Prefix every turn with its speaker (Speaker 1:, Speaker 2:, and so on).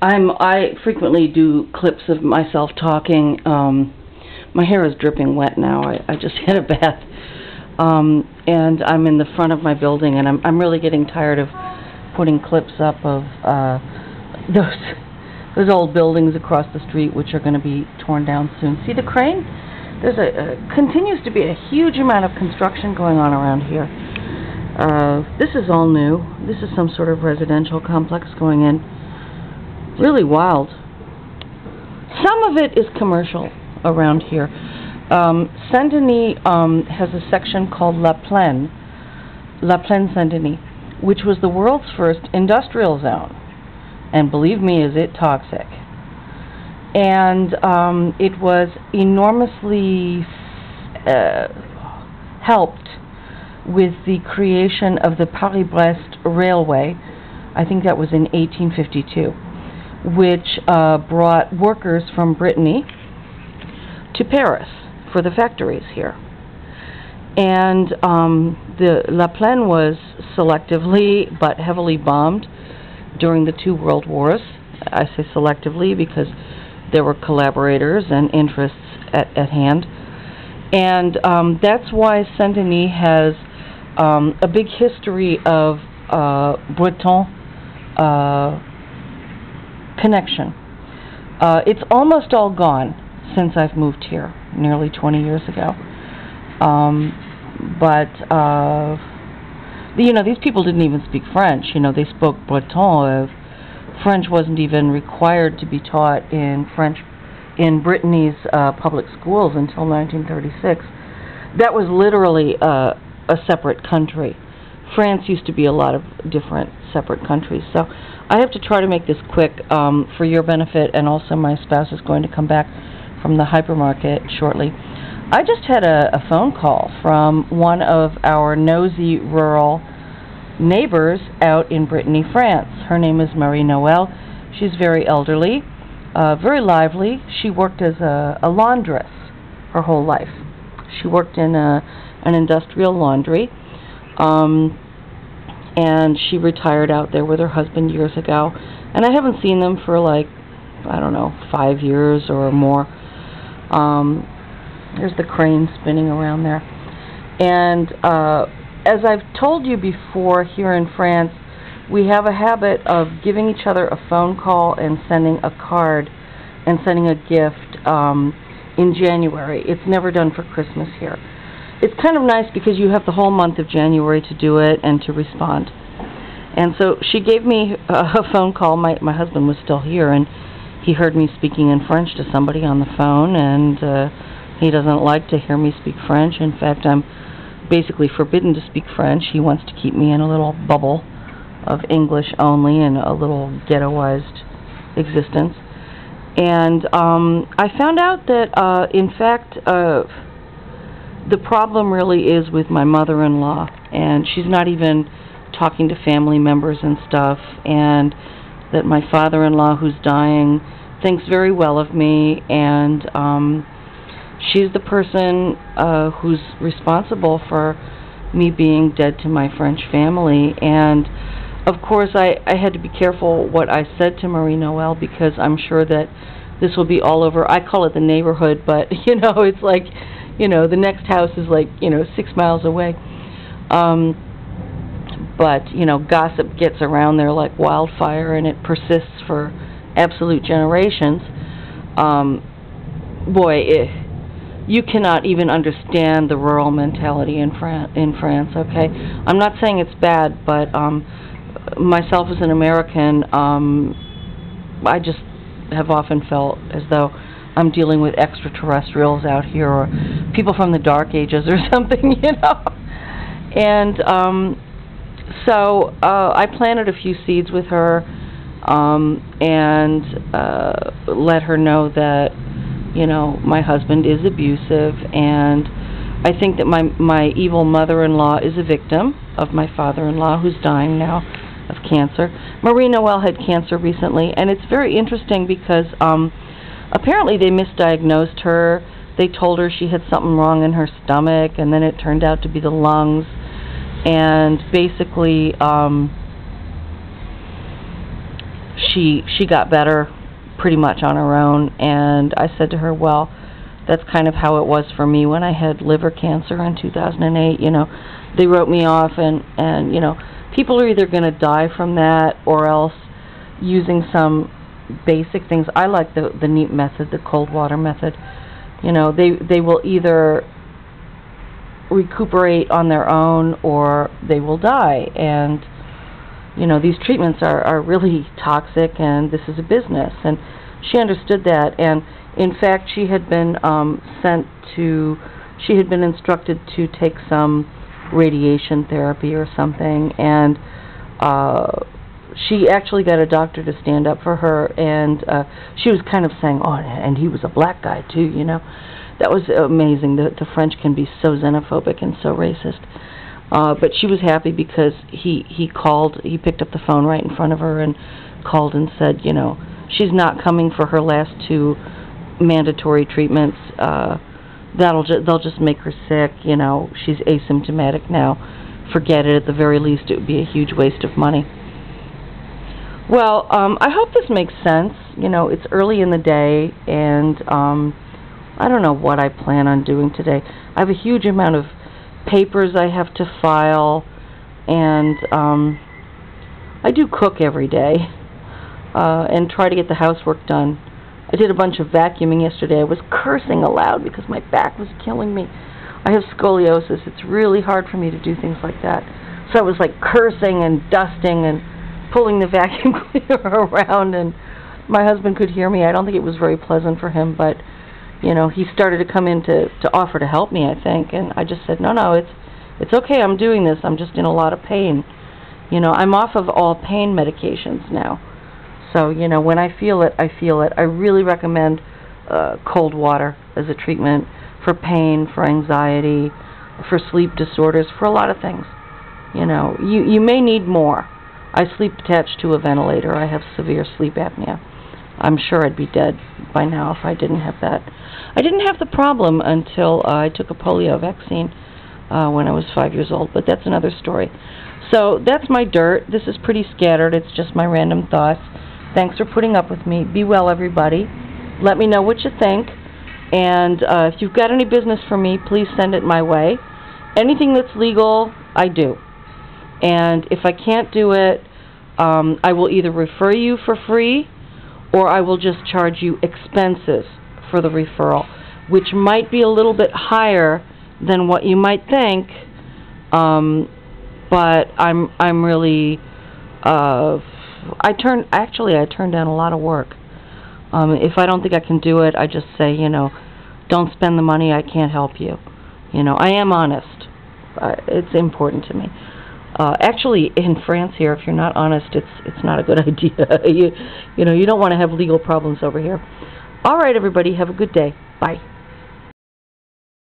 Speaker 1: I frequently do clips of myself talking. My hair is dripping wet now. I just had a bath. And I'm in the front of my building, and I'm really getting tired of putting clips up of those old buildings across the street, which are going to be torn down soon. See the crane? There's continues to be a huge amount of construction going on around here. This is all new. This is some sort of residential complex going in. Really wild. Some of it is commercial around here. Saint-Denis has a section called La Plaine Saint-Denis, which was the world's first industrial zone. And believe me, is it toxic. And it was enormously helped with the creation of the Paris-Brest Railway. I think that was in 1852, which brought workers from Brittany to Paris for the factories here. And the La Plaine was selectively but heavily bombed during the 2 world wars. I say selectively because there were collaborators and interests at hand. And that's why Saint-Denis has a big history of Breton connection. It's almost all gone since I've moved here, nearly 20 years ago. You know, these people didn't even speak French. You know, they spoke Breton. French wasn't even required to be taught in Brittany's public schools until 1936. That was literally a separate country. France used to be a lot of different separate countries. So I have to try to make this quick for your benefit, and also my spouse is going to come back from the hypermarket shortly. I just had a phone call from one of our nosy rural neighbors out in Brittany, France. Her name is Marie-Noël. She's very elderly, very lively. She worked as a laundress her whole life. She worked in an industrial laundry, and she retired out there with her husband years ago. And I haven't seen them for like, I don't know, 5 years or more. There's the crane spinning around there. And as I've told you before, here in France, we have a habit of giving each other a phone call and sending a card and sending a gift in January. It's never done for Christmas here. It's kind of nice because you have the whole month of January to do it and to respond. And so she gave me a phone call. My husband was still here, and he heard me speaking in French to somebody on the phone, and he doesn't like to hear me speak French. In fact, I'm basically forbidden to speak French. He wants to keep me in a little bubble of English only and a little ghettoized existence. And I found out that, in fact, the problem really is with my mother-in-law, and she's not even talking to family members and stuff, and that my father-in-law, who's dying, thinks very well of me, and she's the person who's responsible for me being dead to my French family. And of course I had to be careful what I said to Marie-Noël, because I'm sure that this will be all over. I call it the neighborhood, but you know, it's like, you know, the next house is like, you know, 6 miles away. But you know, gossip gets around there like wildfire, and it persists for absolute generations. You cannot even understand the rural mentality in France, okay? I'm not saying it's bad, but myself as an American, I just have often felt as though I'm dealing with extraterrestrials out here, or people from the Dark Ages or something, you know? And so I planted a few seeds with her, and let her know that, you know, my husband is abusive, and I think that my evil mother-in-law is a victim of my father-in-law, who's dying now of cancer. Marie-Noël had cancer recently, and it's very interesting because apparently they misdiagnosed her. They told her she had something wrong in her stomach, and then it turned out to be the lungs. And basically, she got better pretty much on her own, and I said to her, well, that's kind of how it was for me when I had liver cancer in 2008. You know, they wrote me off, and you know, people are either going to die from that or else using some basic things. I like the neat method, the cold water method. You know, they will either recuperate on their own or they will die. And you know, these treatments are really toxic, and this is a business. And she understood that, and in fact, she had been instructed to take some radiation therapy or something, and she actually got a doctor to stand up for her, and she was kind of saying, oh, and he was a black guy too, you know. That was amazing. The French can be so xenophobic and so racist. But she was happy because he picked up the phone right in front of her and called and said, you know, she's not coming for her last 2 mandatory treatments. They'll just make her sick. You know, she's asymptomatic now. Forget it. At the very least, it would be a huge waste of money. Well, I hope this makes sense. You know, it's early in the day, and I don't know what I plan on doing today. I have a huge amount of papers I have to file, and I do cook every day and try to get the housework done. I did a bunch of vacuuming yesterday. I was cursing aloud because my back was killing me. I have scoliosis. It's really hard for me to do things like that. So I was like cursing and dusting and pulling the vacuum cleaner around, and my husband could hear me. I don't think it was very pleasant for him, but you know, he started to come in to offer to help me, I think, and I just said, no, it's okay, I'm doing this, I'm just in a lot of pain. You know, I'm off of all pain medications now. So, you know, when I feel it, I feel it. I really recommend cold water as a treatment for pain, for anxiety, for sleep disorders, for a lot of things. You know, you may need more. I sleep attached to a ventilator. I have severe sleep apnea. I'm sure I'd be dead by now if I didn't have that. I didn't have the problem until I took a polio vaccine when I was 5 years old, but that's another story. So that's my dirt. This is pretty scattered. It's just my random thoughts. Thanks for putting up with me. Be well, everybody. Let me know what you think. And if you've got any business for me, please send it my way. Anything that's legal, I do. And if I can't do it, I will either refer you for free or I will just charge you expenses for the referral, which might be a little bit higher than what you might think, but I'm really I turn down a lot of work. If I don't think I can do it, I just say, you know, don't spend the money, I can't help you. You know, I am honest. It's important to me. Actually, in France here, if you're not honest, it's not a good idea. You know, you don't want to have legal problems over here. All right, everybody, have a good day. Bye.